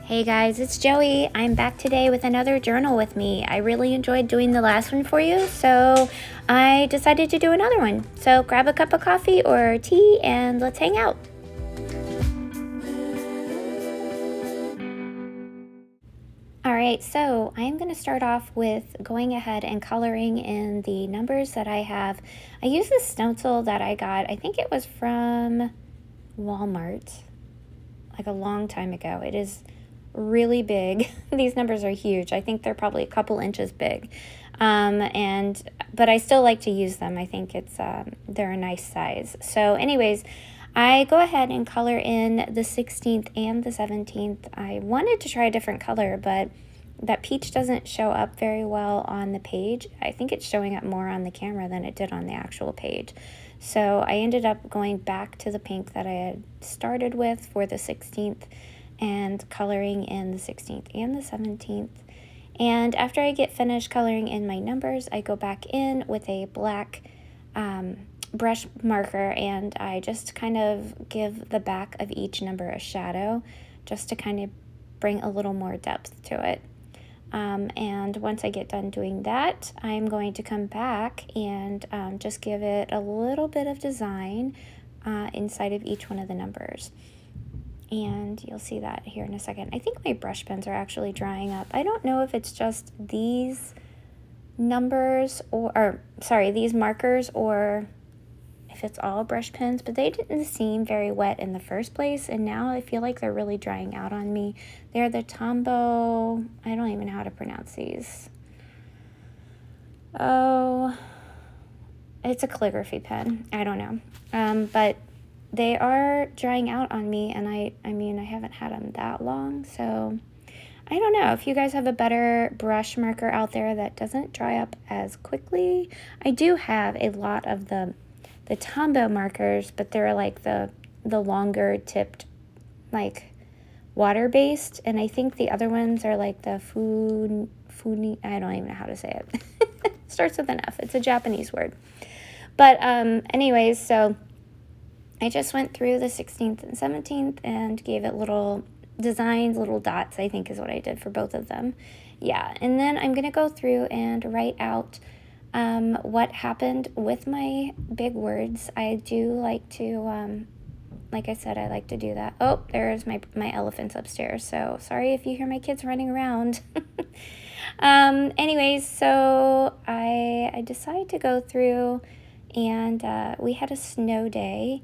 Hey guys, it's Joey. I'm back today with another journal with me. I really enjoyed doing the last one for you, so I decided to do another one. So grab a cup of coffee or tea and let's hang out. Alright, so I'm going to start off with going ahead and coloring in the numbers that I have. I used this stencil that I got, I think it was from Walmart, like a long time ago. It is really big. These numbers are huge. I think they're probably a couple inches big. But I still like to use them. I think they're a nice size. So anyways, I go ahead and color in the 16th and the 17th. I wanted to try a different color, but that peach doesn't show up very well on the page. I think it's showing up more on the camera than it did on the actual page. So I ended up going back to the pink that I had started with for the 16th and coloring in the 16th and the 17th. And after I get finished coloring in my numbers, I go back in with a black brush marker and I just kind of give the back of each number a shadow just to kind of bring a little more depth to it. And once I get done doing that, I'm going to come back and just give it a little bit of design inside of each one of the numbers. And you'll see that here in a second. I think my brush pens are actually drying up. I don't know if it's just these numbers these markers, or if it's all brush pens, but they didn't seem very wet in the first place, and now I feel like they're really drying out on me. They're the Tombow, I don't even know how to pronounce these. Oh, it's a calligraphy pen. I don't know. But they are drying out on me, and I mean, I haven't had them that long, so I don't know. If you guys have a better brush marker out there that doesn't dry up as quickly. I do have a lot of the Tombow markers, but they're like the longer tipped, like water-based, and I think the other ones are like the Funi, I don't even know how to say it. Starts with an F. It's a Japanese word. But anyways, so I just went through the 16th and 17th and gave it little designs, little dots, I think is what I did for both of them. Yeah, and then I'm going to go through and write out what happened with my big words. I do like to, like I said, I like to do that. Oh, there's my elephants upstairs, so sorry if you hear my kids running around. Anyways, so I decided to go through, and we had a snow day.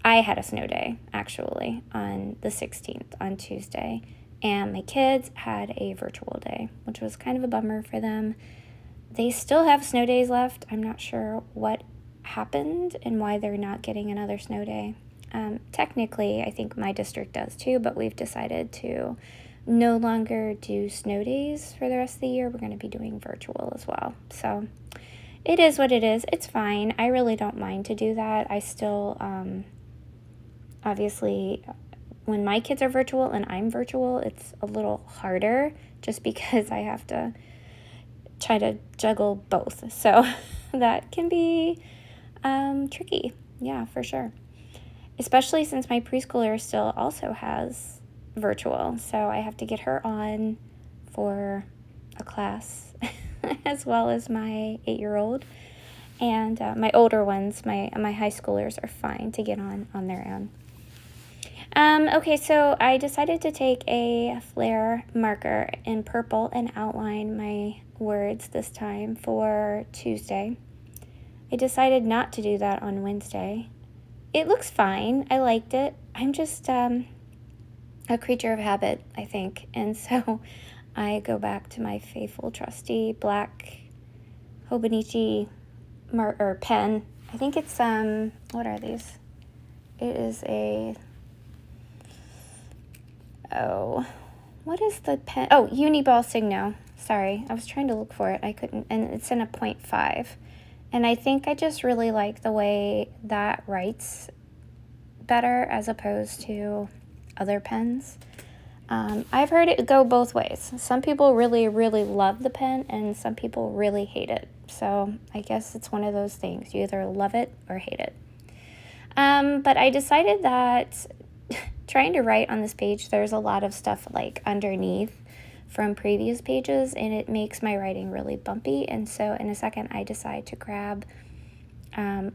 I had a snow day, actually, on the 16th, on Tuesday, and my kids had a virtual day, which was kind of a bummer for them. They still have snow days left. I'm not sure what happened and why they're not getting another snow day. Technically, I think my district does too, but we've decided to no longer do snow days for the rest of the year. We're going to be doing virtual as well. So it is what it is. It's fine. I really don't mind to do that. I still, obviously, when my kids are virtual and I'm virtual, it's a little harder just because I have to try to juggle both. So that can be tricky. Yeah, for sure. Especially since my preschooler still also has virtual. So I have to get her on for a class as well as my 8-year-old. And my older ones, my high schoolers, are fine to get on their own. Okay, so I decided to take a flare marker in purple and outline my words this time for Tuesday. I decided not to do that on Wednesday. It looks fine. I liked it. I'm just a creature of habit, I think. And so I go back to my faithful, trusty black Hobonichi pen. I think it's, what are these? It is what is the pen? Oh, Uniball Signo. Sorry, I was trying to look for it. I couldn't, and it's in a 0.5. And I think I just really like the way that writes better as opposed to other pens. I've heard it go both ways. Some people really, really love the pen, and some people really hate it. So I guess it's one of those things. You either love it or hate it. But I decided that trying to write on this page, there's a lot of stuff like underneath from previous pages, and it makes my writing really bumpy. And so in a second, I decide to grab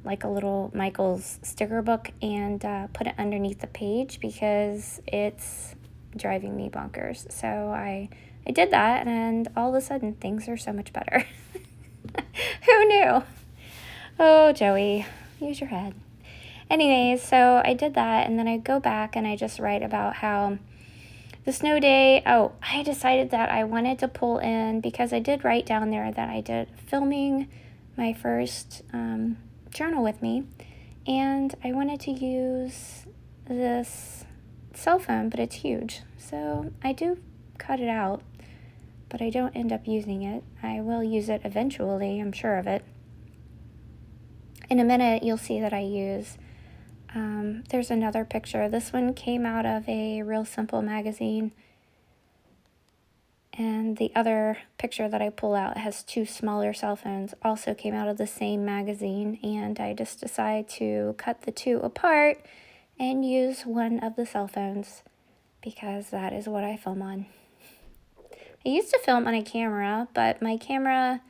like a little Michael's sticker book and put it underneath the page because it's driving me bonkers. So I did that, and all of a sudden things are so much better. Who knew? Oh, Joey, use your head. Anyways, so I did that, and then I go back and I just write about how the snow day, I decided that I wanted to pull in, because I did write down there that I did filming my first journal with me, and I wanted to use this cell phone, but it's huge. So I do cut it out, but I don't end up using it. I will use it eventually, I'm sure of it. In a minute, you'll see that I use, there's another picture. This one came out of a Real Simple magazine. And the other picture that I pull out has two smaller cell phones, also came out of the same magazine. And I just decided to cut the two apart and use one of the cell phones because that is what I film on. I used to film on a camera, but my camera,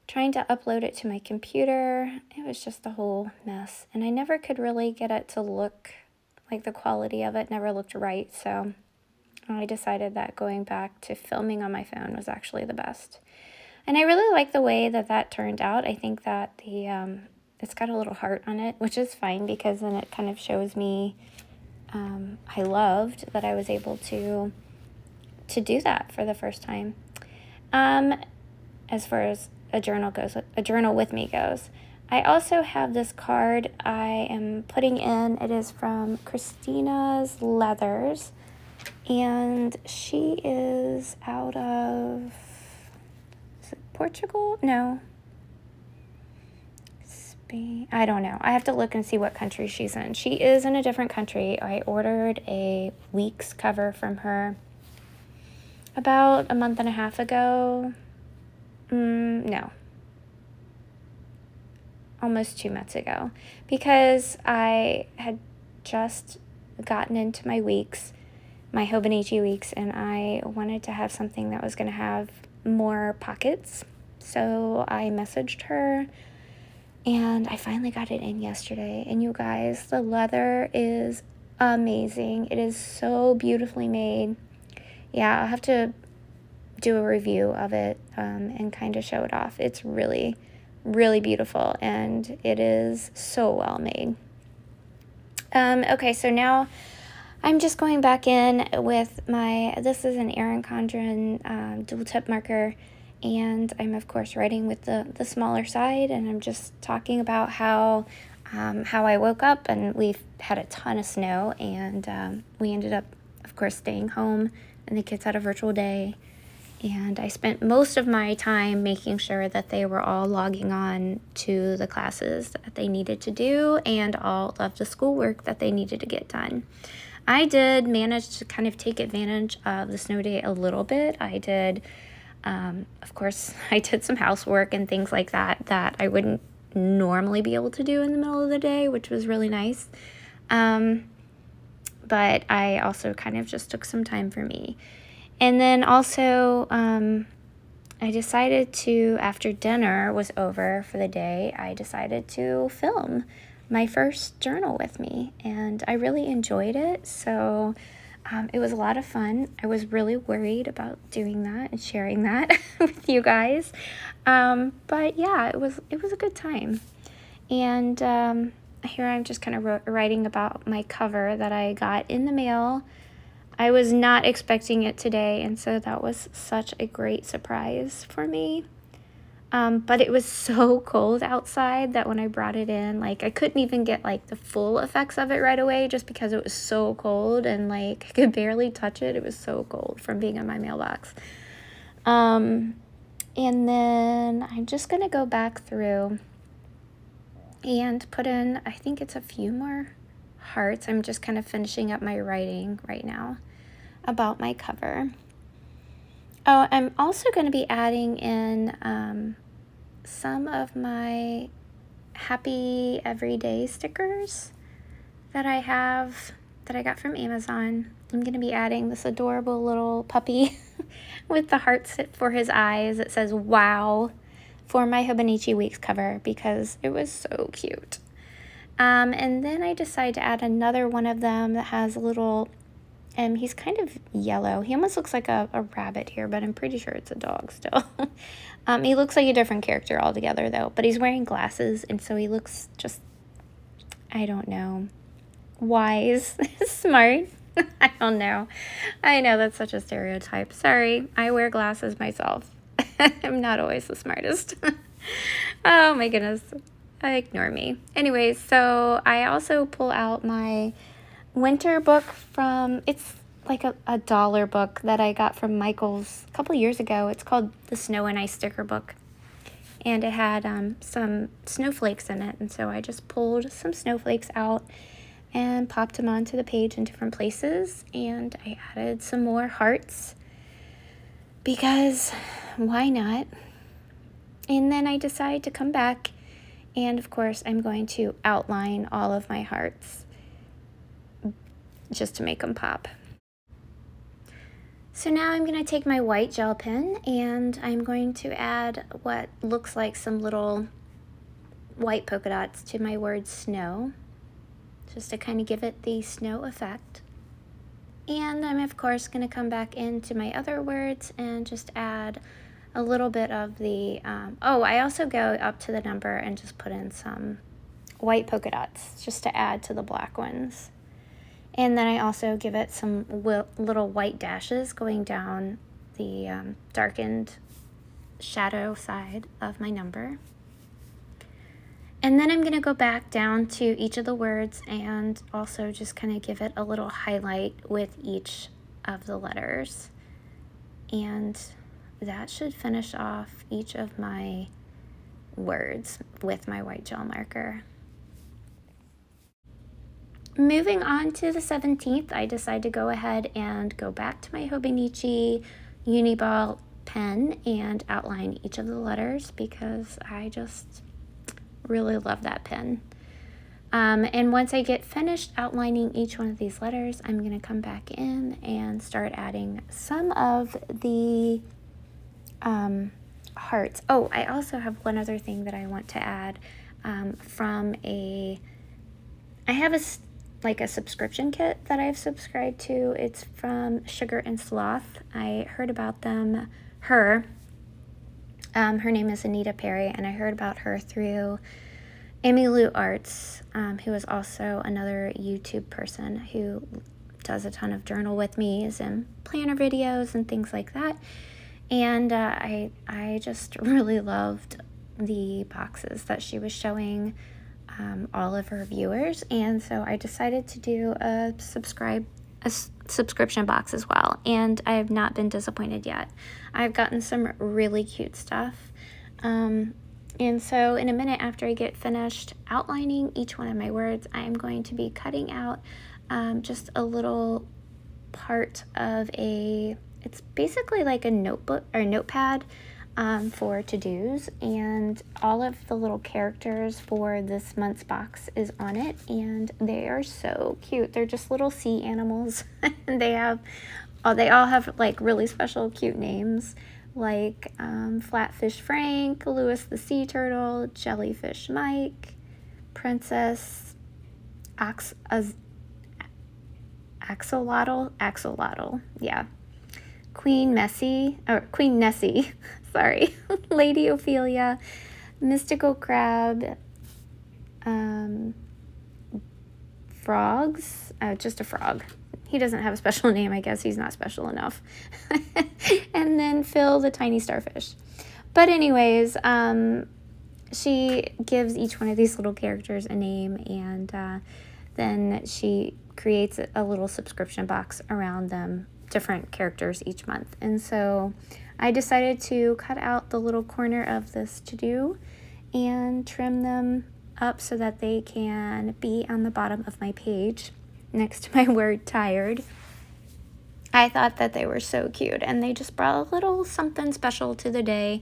trying to upload it to my computer, it was just a whole mess. And I never could really get it to look, like the quality of it never looked right. So I decided that going back to filming on my phone was actually the best. And I really like the way that that turned out. I think that the it's got a little heart on it, which is fine because then it kind of shows me I loved that I was able to do that for the first time. As far as a journal goes, a journal with me goes. I also have this card I am putting in. It is from Christina's Leathers, and she is out of, is it Portugal? No. Spain? I don't know. I have to look and see what country she's in. She is in a different country. I ordered a week's cover from her about a month and a half ago. No. Almost 2 months ago, because I had just gotten into my weeks, my Hobonichi weeks, and I wanted to have something that was going to have more pockets. So I messaged her, and I finally got it in yesterday. And you guys, the leather is amazing. It is so beautifully made. Yeah, I'll have to do a review of it and kind of show it off. It's really, really beautiful, and it is so well made. Okay, so now I'm just going back in with this is an Erin Condren dual tip marker, and I'm of course writing with the smaller side, and I'm just talking about how I woke up, and we've had a ton of snow, and we ended up, of course, staying home, and the kids had a virtual day. And I spent most of my time making sure that they were all logging on to the classes that they needed to do and all of the schoolwork that they needed to get done. I did manage to kind of take advantage of the snow day a little bit. I did, of course, I did some housework and things like that I wouldn't normally be able to do in the middle of the day, which was really nice. But I also kind of just took some time for me. And then also, I decided to, after dinner was over for the day, I decided to film my first journal with me. And I really enjoyed it. So it was a lot of fun. I was really worried about doing that and sharing that with you guys. But yeah, it was a good time. And here I'm just kind of writing about my cover that I got in the mail. I was not expecting it today, and so that was such a great surprise for me. But it was so cold outside that when I brought it in, like, I couldn't even get, like, the full effects of it right away just because it was so cold, and, like, I could barely touch it. It was so cold from being in my mailbox. And then I'm just going to go back through and put in, I think it's a few more hearts. I'm just kind of finishing up my writing right now about my cover. Oh, I'm also going to be adding in some of my happy everyday stickers that I that I got from Amazon. I'm going to be adding this adorable little puppy with the hearts for his eyes. It says wow for my Hobonichi Weeks cover because it was so cute. And then I decided to add another one of them that has a little, he's kind of yellow. He almost looks like a rabbit here, but I'm pretty sure it's a dog still. He looks like a different character altogether though, but he's wearing glasses, and so he looks just, I don't know, wise, smart. I don't know. I know that's such a stereotype. Sorry, I wear glasses myself. I'm not always the smartest. Oh my goodness. Ignore me. Anyways, so I also pull out my winter book from, it's like a dollar book that I got from Michael's a couple years ago. It's called the Snow and Ice Sticker Book. And it had some snowflakes in it. And so I just pulled some snowflakes out and popped them onto the page in different places. And I added some more hearts because why not? And then I decided to come back, and of course I'm going to outline all of my hearts just to make them pop. So now I'm going to take my white gel pen and I'm going to add what looks like some little white polka dots to my word snow, just to kind of give it the snow effect. And I'm of course going to come back into my other words and just add a little bit of the, I also go up to the number and just put in some white polka dots just to add to the black ones. And then I also give it some little white dashes going down the darkened shadow side of my number. And then I'm going to go back down to each of the words and also just kind of give it a little highlight with each of the letters. And that should finish off each of my words with my white gel marker. Moving on to the 17th, I decided to go ahead and go back to my Hobonichi Uniball pen and outline each of the letters because I just really love that pen. And once I get finished outlining each one of these letters, I'm going to come back in and start adding some of the hearts. Oh, I also have one other thing that I want to add I have a subscription kit that I've subscribed to. It's from Sugar and Sloth. I heard about her name is Anita Perry, and I heard about her through Amy Lou Arts, who is also another YouTube person who does a ton of journal with me's and planner videos and things like that. And I just really loved the boxes that she was showing all of her viewers, and so I decided to do a subscription box as well, and I have not been disappointed yet. I've gotten some really cute stuff, and so in a minute after I get finished outlining each one of my words, I am going to be cutting out just a little part of it's basically like a notebook or notepad for to-dos, and all of the little characters for this month's box is on it, and they are so cute. They're just little sea animals and they all have like really special cute names, like Flatfish Frank, Lewis the Sea Turtle, Jellyfish Mike, Princess Axolotl, yeah, Queen Nessie, sorry, Lady Ophelia, Mystical Crab, Frogs, just a frog. He doesn't have a special name, I guess he's not special enough. And then Phil the tiny starfish. But anyways, she gives each one of these little characters a name, and then she creates a little subscription box around them, different characters each month. And so I decided to cut out the little corner of this to-do and trim them up so that they can be on the bottom of my page next to my word tired. I thought that they were so cute, and they just brought a little something special to the day.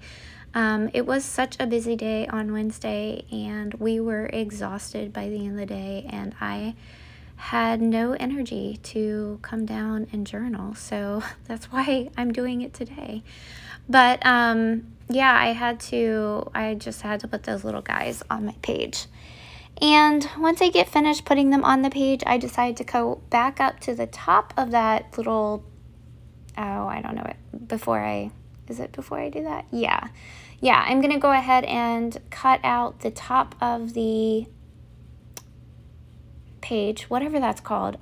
It was such a busy day on Wednesday, and we were exhausted by the end of the day, and I had no energy to come down and journal. So that's why I'm doing it today. But yeah, I just had to put those little guys on my page. And once I get finished putting them on the page, I decide to go back up to the top of that little, I don't know it, before I do that? Yeah. Yeah, I'm going to go ahead and cut out the top of the page, whatever that's called.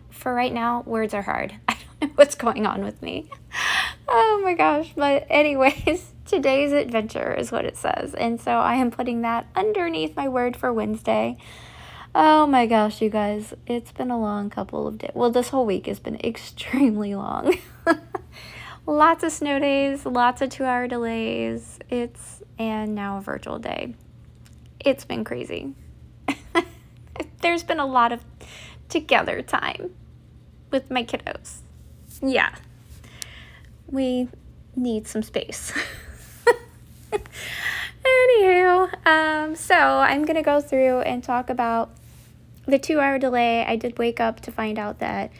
For right now, words are hard. I don't know what's going on with me. Oh my gosh. But anyways, today's adventure is what it says. And so I am putting that underneath my word for Wednesday. Oh my gosh, you guys, it's been a long couple of days. Well, this whole week has been extremely long. Lots of snow days, lots of 2-hour delays. And now a virtual day. It's been crazy. There's been a lot of together time with my kiddos. Yeah. We need some space. Anywho, so I'm going to go through and talk about the 2-hour delay. I did wake up to find out that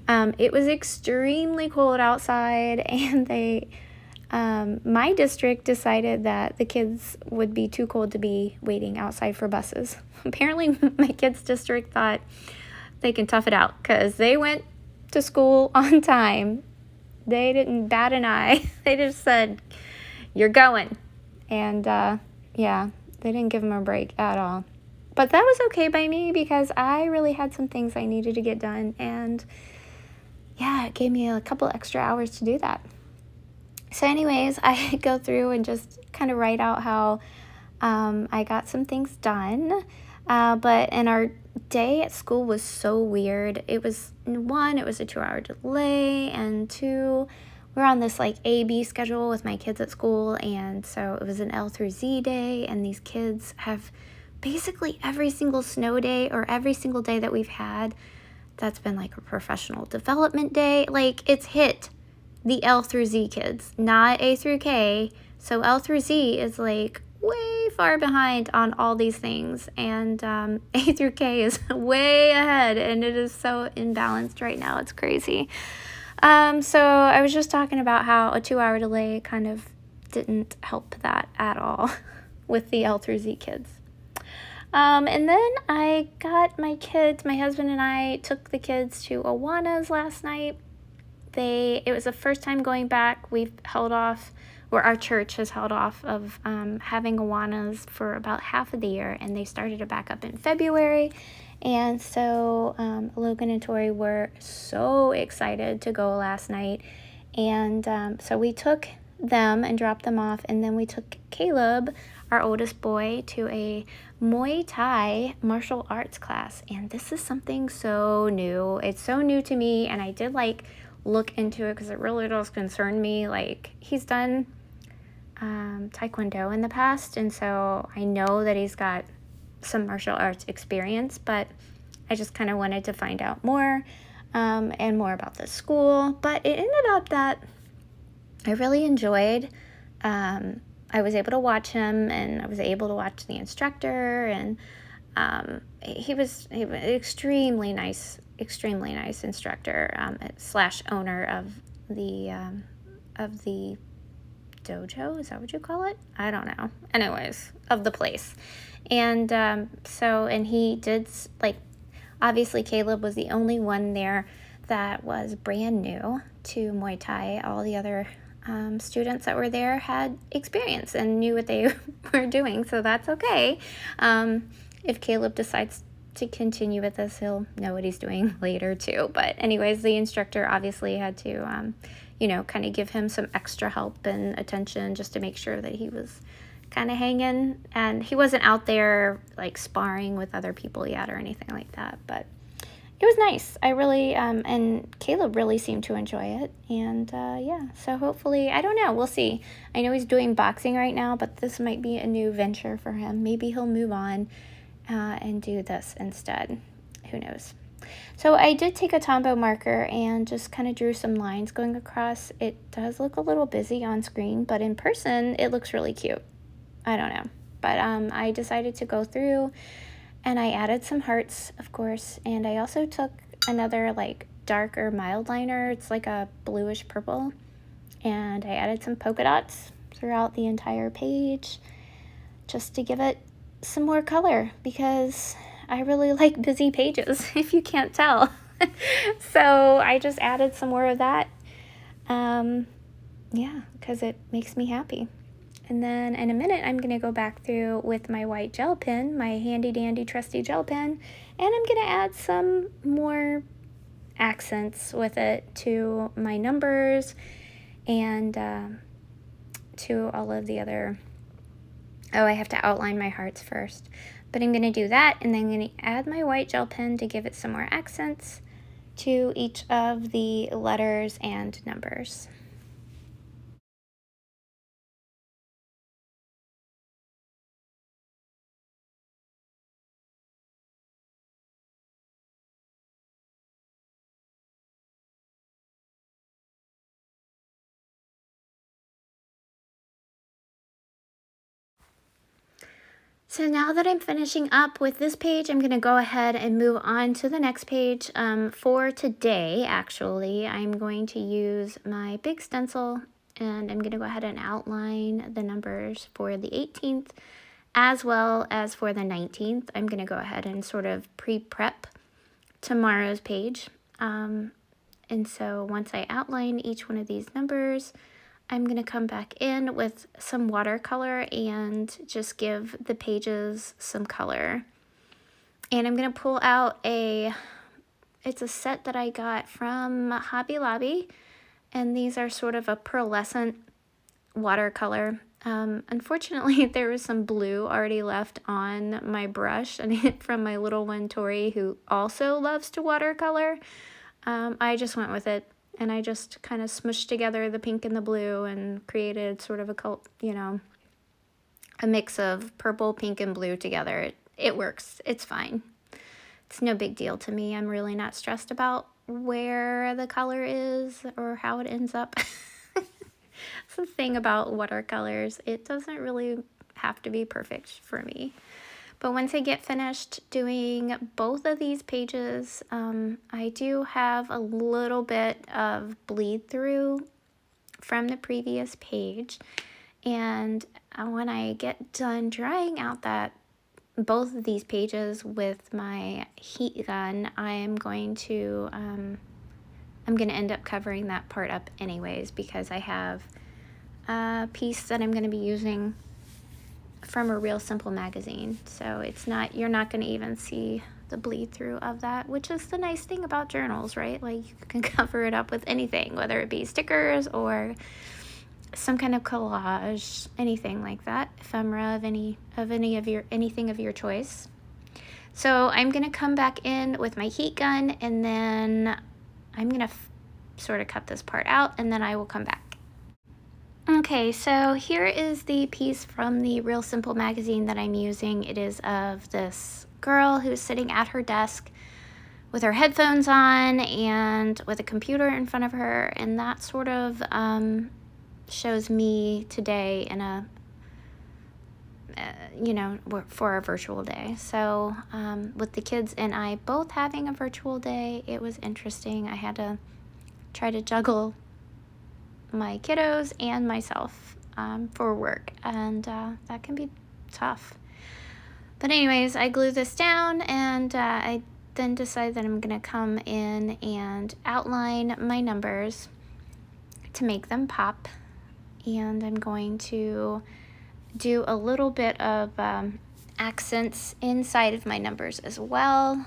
it was extremely cold outside, and my district decided that the kids would be too cold to be waiting outside for buses. Apparently, my kids' district thought they can tough it out because they went to school on time. They didn't bat an eye. They just said, "You're going." And yeah, they didn't give them a break at all. But that was okay by me because I really had some things I needed to get done. And yeah, it gave me a couple extra hours to do that. So anyways, I go through and just kind of write out how I got some things done. And our day at school was so weird. It was, one, it was a 2-hour delay, and two, we're on this like A-B schedule with my kids at school, and so it was an L through Z day, and these kids have basically every single snow day or every single day that we've had that's been like a professional development day. Like, it's hit the L through Z kids, not A through K. So L through Z is like way far behind on all these things, and A through K is way ahead, and it is so imbalanced right now. It's crazy. So I was just talking about how a 2-hour delay kind of didn't help that at all with the L through Z kids. And then I got my husband and I took the kids to Awana's last night. It was the first time going back. We've held off, or our church has held off of having Awanas for about half of the year, and they started it back up in February. And so Logan and Tori were so excited to go last night. And so we took them and dropped them off, and then we took Caleb, our oldest boy, to a Muay Thai martial arts class. And this is something so new. It's so new to me, and I did look into it because it really does concern me. Like, he's done Taekwondo in the past, and so I know that he's got some martial arts experience, but I just kind of wanted to find out more and more about the school. But it ended up that I really enjoyed. I was able to watch him, and I was able to watch the instructor, and he was extremely nice instructor slash owner of the dojo. Is that what you call it? I don't know. Anyways, of the place. And and he did, obviously Caleb was the only one there that was brand new to Muay Thai. All the other students that were there had experience and knew what they were doing, so that's okay. If Caleb decides to continue with this, he'll know what he's doing later too. But anyways, the instructor obviously had to kind of give him some extra help and attention just to make sure that he was kind of hanging, and he wasn't out there sparring with other people yet or anything like that. But it was nice. I really and Caleb really seemed to enjoy it, and so hopefully, I don't know, we'll see. I know he's doing boxing right now, but this might be a new venture for him. Maybe he'll move on and do this instead. Who knows? So I did take a Tombow marker and just kind of drew some lines going across. It does look a little busy on screen, but in person it looks really cute. I don't know, but I decided to go through And I added some hearts, of course, and I also took another like darker mild liner. It's like a bluish purple, and I added some polka dots throughout the entire page just to give it some more color, because I really like busy pages, if you can't tell. So I just added some more of that. Yeah, because it makes me happy. And then in a minute, I'm going to go back through with my white gel pen, my handy dandy trusty gel pen, and I'm going to add some more accents with it to my numbers and to all of the other. Oh, I have to outline my hearts first. But I'm going to do that, and then I'm going to add my white gel pen to give it some more accents to each of the letters and numbers. So now that I'm finishing up with this page, I'm going to go ahead and move on to the next page. For today, actually, I'm going to use my big stencil, and I'm going to go ahead and outline the numbers for the 18th as well as for the 19th. I'm going to go ahead and sort of pre-prep tomorrow's page. And so once I outline each one of these numbers, I'm going to come back in with some watercolor and just give the pages some color. And I'm going to pull out it's a set that I got from Hobby Lobby, and these are sort of a pearlescent watercolor. Unfortunately, there was some blue already left on my brush, and from my little one, Tori, who also loves to watercolor. I just went with it. And I just kind of smushed together the pink and the blue and created sort of a mix of purple, pink, and blue together. It works. It's fine. It's no big deal to me. I'm really not stressed about where the color is or how it ends up. It's the thing about watercolors. It doesn't really have to be perfect for me. But once I get finished doing both of these pages, I do have a little bit of bleed through from the previous page. And when I get done drying out both of these pages with my heat gun, I'm going to end up covering that part up anyways, because I have a piece that I'm going to be using from a Real Simple magazine, so you're not going to even see the bleed through of that, which is the nice thing about journals, right? Like, you can cover it up with anything, whether it be stickers or some kind of collage, anything like that, ephemera of anything of your choice. So I'm going to come back in with my heat gun, and then I'm going to sort of cut this part out, and then I will come back. Okay, so here is the piece from the Real Simple magazine that I'm using. It is of this girl who's sitting at her desk with her headphones on and with a computer in front of her, and that sort of shows me today in for a virtual day. So with the kids and I both having a virtual day, it was interesting. I had to try to juggle my kiddos and myself for work, and that can be tough. But anyways, I glue this down, and I then decide that I'm going to come in and outline my numbers to make them pop, and I'm going to do a little bit of accents inside of my numbers as well.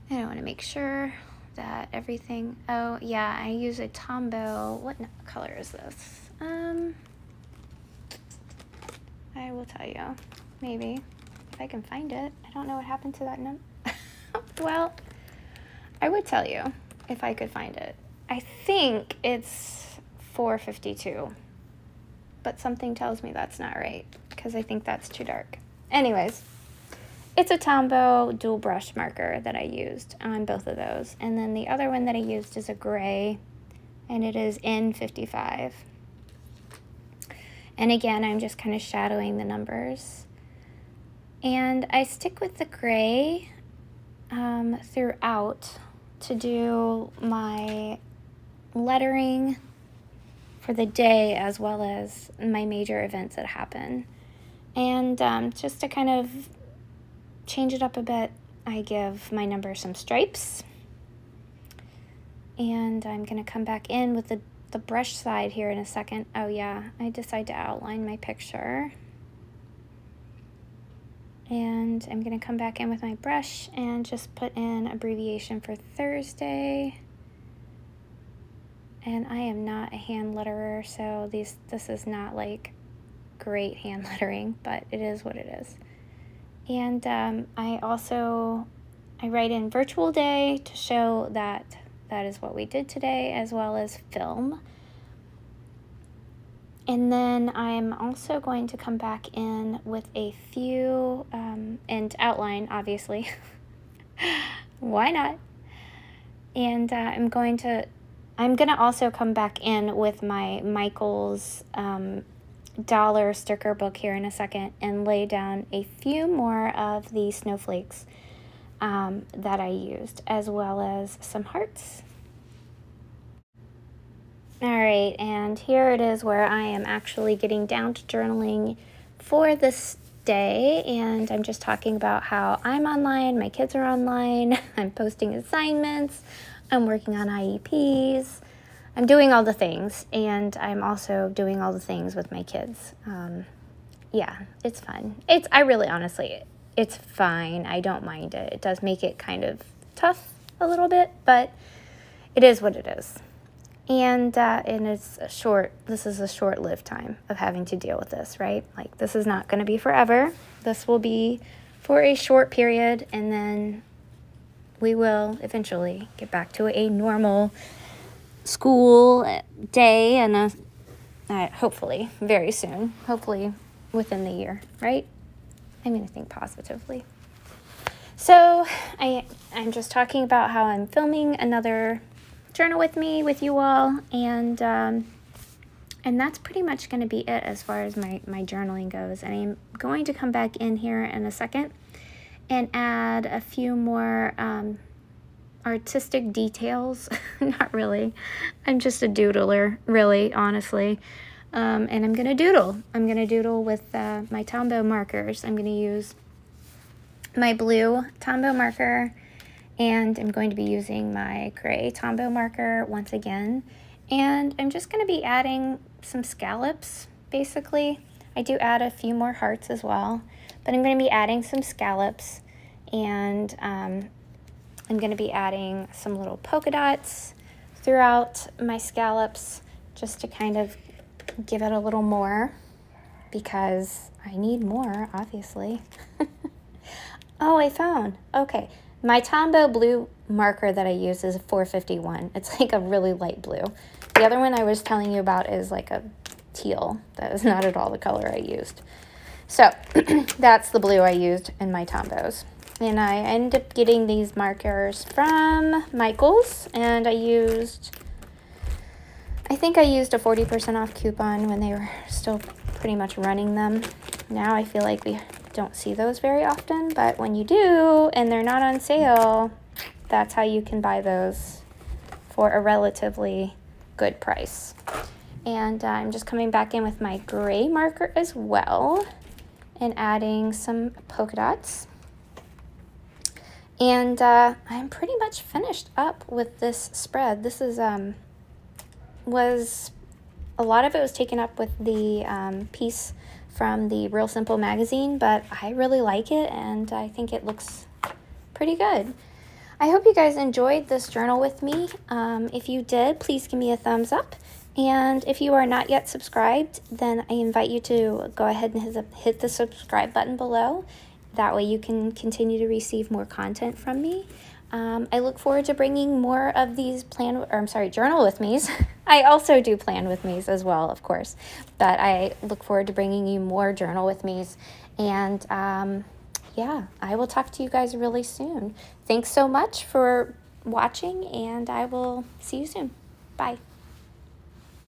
And I want to make sure that everything, oh yeah, I use a Tombow. What color is this? I will tell you, maybe, if I can find it. I don't know what happened to that number. Well, I would tell you if I could find it. I think it's 452, but something tells me that's not right, because I think that's too dark. Anyways, it's a Tombow dual brush marker that I used on both of those. And then the other one that I used is a gray, and it is N55. And again, I'm just kind of shadowing the numbers. And I stick with the gray throughout to do my lettering for the day as well as my major events that happen. And just to kind of change it up a bit, I give my number some stripes. And I'm going to come back in with the brush side here in a second. Oh yeah, I decide to outline my picture. And I'm going to come back in with my brush and just put in abbreviation for Thursday. And I am not a hand letterer, so this is not like great hand lettering, but it is what it is. And I write in virtual day to show that is what we did today, as well as film. And then I'm also going to come back in with a few, and outline, obviously. Why not? And I'm gonna also come back in with my Michael's dollar sticker book here in a second and lay down a few more of the snowflakes that I used, as well as some hearts. All right, and here it is where I am actually getting down to journaling for this day, and I'm just talking about how I'm online, my kids are online, I'm posting assignments, I'm working on IEPs, I'm doing all the things, and I'm also doing all the things with my kids. Yeah, it's fun. It's fine. I don't mind it. It does make it kind of tough a little bit, but it is what it is. And this is a short-lived time of having to deal with this, right? Like, this is not going to be forever. This will be for a short period, and then we will eventually get back to a normal school day, and hopefully very soon, hopefully within the year, right? I'm going to think positively. So I'm just talking about how I'm filming another journal with you all, and that's pretty much going to be it as far as my journaling goes. And I'm going to come back in here in a second and add a few more artistic details. Not really. I'm just a doodler, really, honestly. And I'm going to doodle. I'm going to doodle with my Tombow markers. I'm going to use my blue Tombow marker, and I'm going to be using my gray Tombow marker once again. And I'm just going to be adding some scallops, basically. I do add a few more hearts as well, but I'm going to be adding some scallops, and I'm going to be adding some little polka dots throughout my scallops just to kind of give it a little more, because I need more, obviously. Oh, I found. Okay. My Tombow blue marker that I use is a 451. It's like a really light blue. The other one I was telling you about is like a teal. That is not at all the color I used. So that's the blue I used in my Tombows. And I ended up getting these markers from Michael's, and I think I used a 40% off coupon when they were still pretty much running them. Now I feel like we don't see those very often, but when you do and they're not on sale, that's how you can buy those for a relatively good price. And I'm just coming back in with my gray marker as well and adding some polka dots. And I'm pretty much finished up with this spread. This is was a lot of it was taken up with the piece from the Real Simple magazine, but I really like it, and I think it looks pretty good. I hope you guys enjoyed this journal with me. If you did, please give me a thumbs up. And if you are not yet subscribed, then I invite you to go ahead and hit the subscribe button below. That way you can continue to receive more content from me. I look forward to bringing more of these journal with me's. I also do plan with me's as well, of course, but I look forward to bringing you more journal with me's. And yeah, I will talk to you guys really soon. Thanks so much for watching, and I will see you soon. Bye.